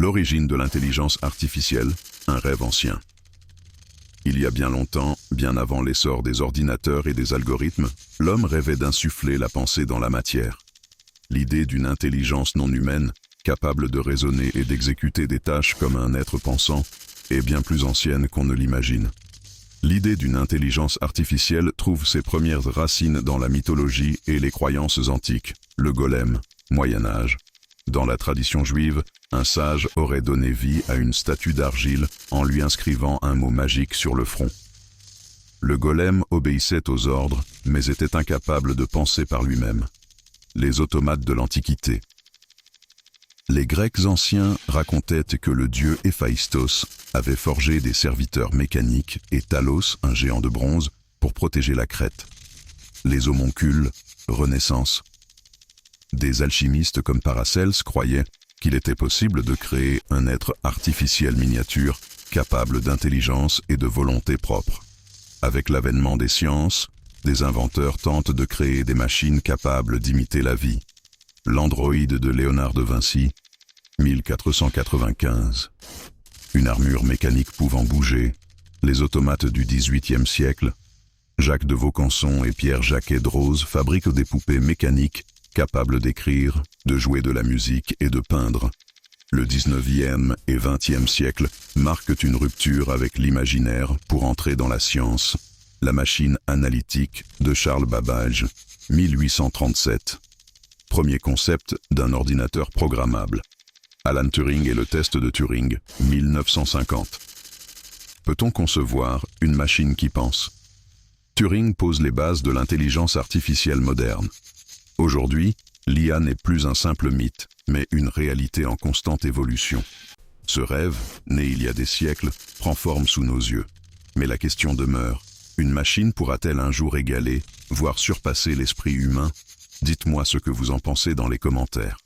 L'origine de l'intelligence artificielle, un rêve ancien. Il y a bien longtemps, bien avant l'essor des ordinateurs et des algorithmes, l'homme rêvait d'insuffler la pensée dans la matière. L'idée d'une intelligence non humaine, capable de raisonner et d'exécuter des tâches comme un être pensant, est bien plus ancienne qu'on ne l'imagine. L'idée d'une intelligence artificielle trouve ses premières racines dans la mythologie et les croyances antiques, le golem, Moyen-Âge. Dans la tradition juive, un sage aurait donné vie à une statue d'argile en lui inscrivant un mot magique sur le front. Le golem obéissait aux ordres, mais était incapable de penser par lui-même. Les automates de l'Antiquité. Les Grecs anciens racontaient que le dieu Héphaïstos avait forgé des serviteurs mécaniques et Talos, un géant de bronze, pour protéger la Crète. Les homoncules, Renaissance. Des alchimistes comme Paracelse croyaient qu'il était possible de créer un être artificiel miniature capable d'intelligence et de volonté propre. Avec l'avènement des sciences, des inventeurs tentent de créer des machines capables d'imiter la vie. L'androïde de Léonard de Vinci, 1495. Une armure mécanique pouvant bouger, les automates du XVIIIe siècle. Jacques de Vaucanson et Pierre Jacquet-Droz fabriquent des poupées mécaniques capables d'écrire, de jouer de la musique et de peindre. Le XIXe et XXe siècle marquent une rupture avec l'imaginaire pour entrer dans la science. La machine analytique de Charles Babbage, 1837. Premier concept d'un ordinateur programmable. Alan Turing et le test de Turing, 1950. Peut-on concevoir une machine qui pense? Turing pose les bases de l'intelligence artificielle moderne. Aujourd'hui, l'IA n'est plus un simple mythe, mais une réalité en constante évolution. Ce rêve, né il y a des siècles, prend forme sous nos yeux. Mais la question demeure, une machine pourra-t-elle un jour égaler, voire surpasser l'esprit humain? Dites-moi ce que vous en pensez dans les commentaires.